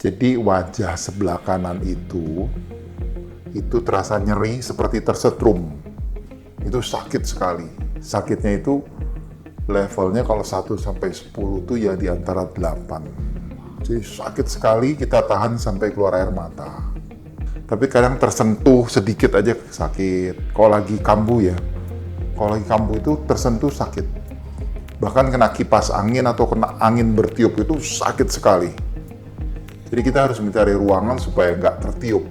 Jadi wajah sebelah kanan itu terasa nyeri seperti tersetrum. Itu sakit sekali. Sakitnya itu levelnya kalau 1 sampai 10 tuh ya di antara 8. Jadi sakit sekali, kita tahan sampai keluar air mata. Tapi kadang tersentuh sedikit aja sakit. Kalau lagi kambuh ya, kalau lagi kambuh itu tersentuh sakit. Bahkan kena kipas angin atau kena angin bertiup itu sakit sekali. Jadi kita harus mencari ruangan supaya nggak tertiup.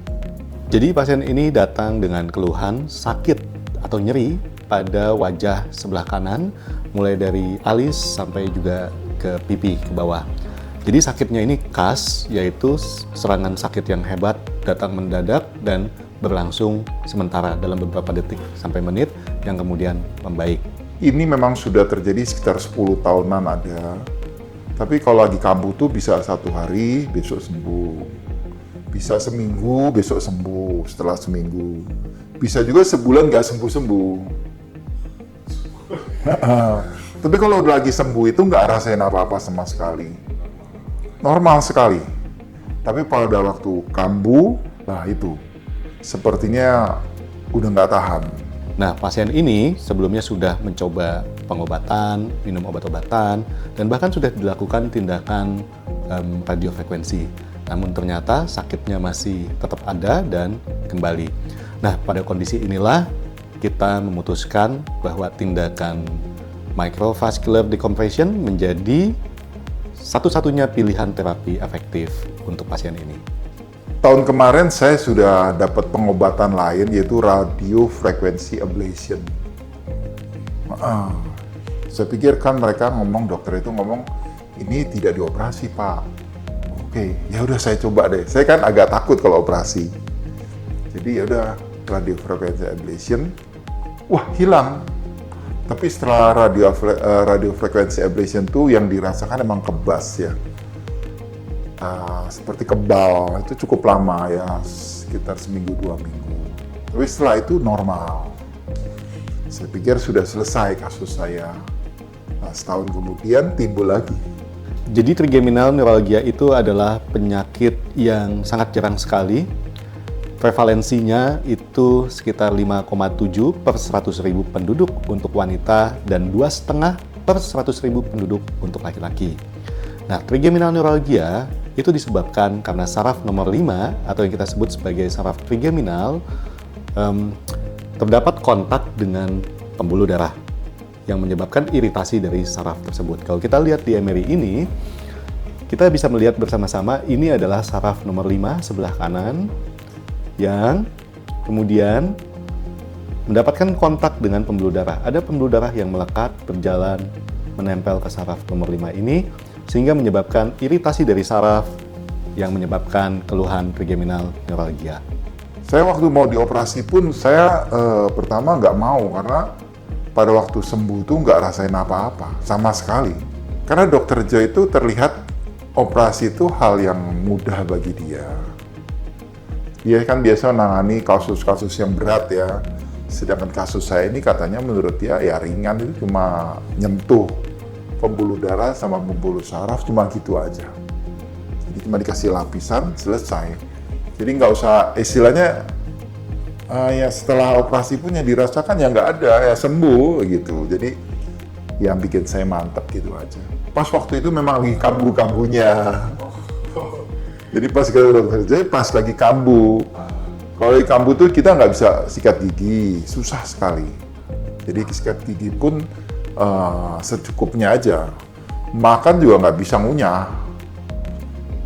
Jadi pasien ini datang dengan keluhan sakit atau nyeri pada wajah sebelah kanan, mulai dari alis sampai juga ke pipi ke bawah. Jadi sakitnya ini khas, yaitu serangan sakit yang hebat, datang mendadak dan berlangsung sementara dalam beberapa detik sampai menit yang kemudian membaik. Ini memang sudah terjadi sekitar 10 tahunan ada. Tapi kalau lagi kambuh tuh bisa 1 hari, besok sembuh. Bisa seminggu, besok sembuh setelah seminggu. Bisa juga sebulan nggak sembuh-sembuh. Tapi kalau udah lagi sembuh itu nggak rasain apa-apa sama sekali. Normal sekali. Tapi pada waktu kambuh, nah itu sepertinya udah nggak tahan. Nah, pasien ini sebelumnya sudah mencoba pengobatan, minum obat-obatan, dan bahkan sudah dilakukan tindakan radiofrekuensi. Namun ternyata sakitnya masih tetap ada dan kembali. Nah, pada kondisi inilah kita memutuskan bahwa tindakan microvascular decompression menjadi satu-satunya pilihan terapi efektif untuk pasien ini. Tahun kemarin saya sudah dapat pengobatan lain yaitu radiofrequency ablation. Saya pikir kan mereka ngomong, dokter itu ngomong ini tidak dioperasi Pak. Oke, ya udah saya coba deh. Saya kan agak takut kalau operasi. Jadi ya udah radiofrequency ablation. Wah, hilang. Tapi setelah radiofrequency ablation tuh yang dirasakan emang kebas ya. Seperti kebal, itu cukup lama ya, sekitar seminggu 2 minggu. Tapi setelah itu normal. Saya pikir sudah selesai kasus saya. Nah, setahun kemudian timbul lagi. Jadi trigeminal neuralgia itu adalah penyakit yang sangat jarang sekali. Prevalensinya itu sekitar 5,7 per 100.000 penduduk untuk wanita dan 2,5 per 100.000 penduduk untuk laki-laki. Nah, trigeminal neuralgia itu disebabkan karena saraf nomor 5 atau yang kita sebut sebagai saraf trigeminal terdapat kontak dengan pembuluh darah yang menyebabkan iritasi dari saraf tersebut. Kalau kita lihat di MRI ini, kita bisa melihat bersama-sama ini adalah saraf nomor 5 sebelah kanan yang kemudian mendapatkan kontak dengan pembuluh darah. Ada pembuluh darah yang melekat, berjalan, menempel ke saraf nomor 5 ini, sehingga menyebabkan iritasi dari saraf yang menyebabkan keluhan trigeminal neuralgia. Saya waktu mau dioperasi pun saya pertama nggak mau karena pada waktu sembuh tuh nggak rasain apa-apa sama sekali. Karena dokter Joe itu terlihat operasi itu hal yang mudah bagi dia. Dia kan biasa menangani kasus-kasus yang berat ya. Sedangkan kasus saya ini katanya menurut dia ya ringan, itu cuma nyentuh pembuluh darah sama pembuluh saraf, cuma gitu aja. Jadi cuma dikasih lapisan, selesai. Jadi nggak usah istilahnya ya setelah operasi pun yang dirasakan ya nggak ada, ya sembuh gitu. Jadi yang bikin saya mantap gitu aja. Pas waktu itu memang lagi kambuh-kambuhnya. Jadi pas ke dokter Jaya, pas lagi kambuh. Kalau lagi kambuh tuh kita nggak bisa sikat gigi, susah sekali. Jadi sikat gigi pun secukupnya aja. Makan juga nggak bisa ngunyah.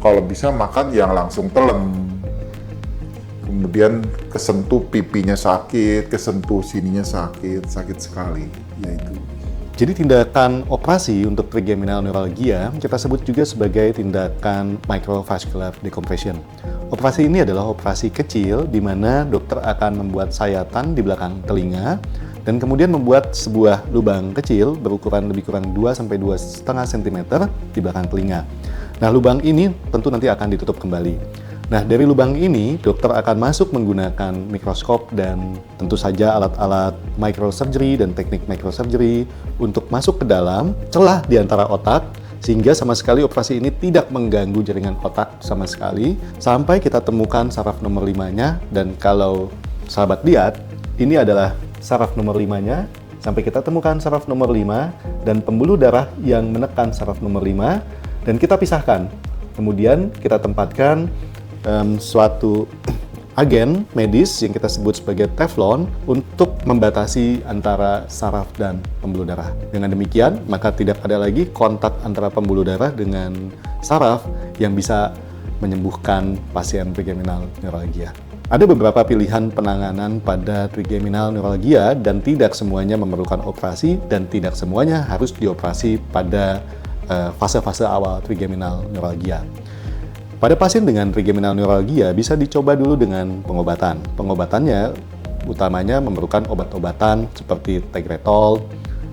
Kalau bisa makan yang langsung telem. Kemudian kesentuh pipinya sakit, kesentuh sininya sakit, sakit sekali. Ya itu. Jadi tindakan operasi untuk trigeminal neuralgia kita sebut juga sebagai tindakan microvascular decompression. Operasi ini adalah operasi kecil di mana dokter akan membuat sayatan di belakang telinga dan kemudian membuat sebuah lubang kecil berukuran lebih kurang 2-2,5 cm di belakang telinga. Nah, lubang ini tentu nanti akan ditutup kembali. Nah, dari lubang ini, dokter akan masuk menggunakan mikroskop dan tentu saja alat-alat microsurgery dan teknik microsurgery untuk masuk ke dalam celah di antara otak, Sehingga sama sekali operasi ini tidak mengganggu jaringan otak sama sekali, sampai kita temukan saraf nomor 5-nya, dan kalau sahabat lihat, ini adalah saraf nomor 5-nya, sampai kita temukan saraf nomor 5, dan pembuluh darah yang menekan saraf nomor 5, dan kita pisahkan. Kemudian kita tempatkan suatu agen medis yang kita sebut sebagai teflon untuk membatasi antara saraf dan pembuluh darah. Dengan demikian, maka tidak ada lagi kontak antara pembuluh darah dengan saraf yang bisa menyembuhkan pasien trigeminal neuralgia. Ada beberapa pilihan penanganan pada trigeminal neuralgia dan tidak semuanya memerlukan operasi dan tidak semuanya harus dioperasi pada fase-fase awal trigeminal neuralgia. Pada pasien dengan trigeminal neuralgia bisa dicoba dulu dengan pengobatan. Pengobatannya utamanya memerlukan obat-obatan seperti Tegretol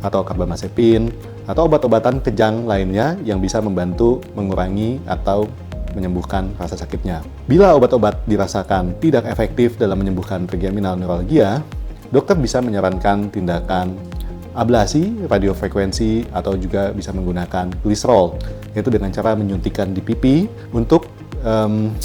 atau Carbamazepin atau obat-obatan kejang lainnya yang bisa membantu mengurangi atau menyembuhkan rasa sakitnya. Bila obat-obat dirasakan tidak efektif dalam menyembuhkan trigeminal neuralgia, dokter bisa menyarankan tindakan ablasi, radiofrekuensi, atau juga bisa menggunakan gliserol, yaitu dengan cara menyuntikkan di pipi untuk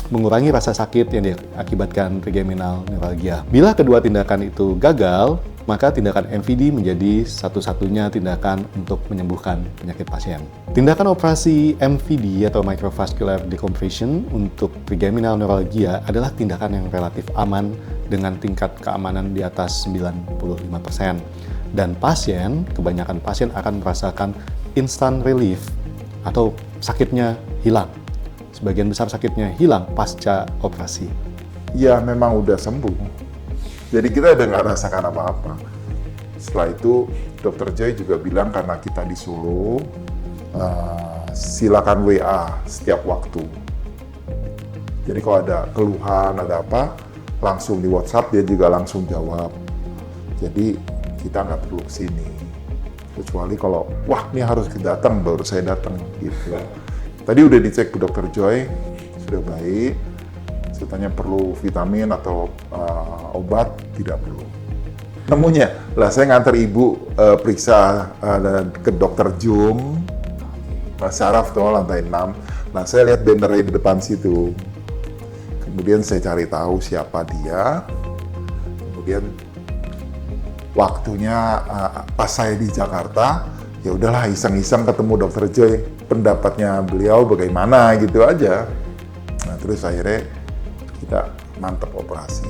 mengurangi rasa sakit yang diakibatkan trigeminal neuralgia. Bila kedua tindakan itu gagal, maka tindakan MVD menjadi satu-satunya tindakan untuk menyembuhkan penyakit pasien. Tindakan operasi MVD atau microvascular decompression untuk trigeminal neuralgia adalah tindakan yang relatif aman dengan tingkat keamanan di atas 95%. Dan kebanyakan pasien akan merasakan instant relief atau sakitnya hilang. Sebagian besar sakitnya hilang pasca operasi. Ya memang udah sembuh. Jadi kita udah nggak rasakan apa-apa. Setelah itu Dr. Joy juga bilang karena kita di Solo, silakan WA setiap waktu. Jadi kalau ada keluhan, ada apa, langsung di WhatsApp dia juga langsung jawab. Jadi kita nggak perlu kesini. Kecuali kalau, wah ini harus datang, baru saya datang gitu. Tadi udah dicek ke Dr. Joy, sudah baik. Saya tanya perlu vitamin atau obat, tidak perlu. Nemunya, lah saya nganter ibu periksa ke Dr. Jum, saraf tuh lantai 6. Nah saya lihat bannernya di depan situ. Kemudian saya cari tahu siapa dia. Kemudian waktunya pas saya di Jakarta, ya udahlah iseng-iseng ketemu Dr. Joy, pendapatnya beliau bagaimana gitu aja. Nah terus akhirnya kita mantap operasi.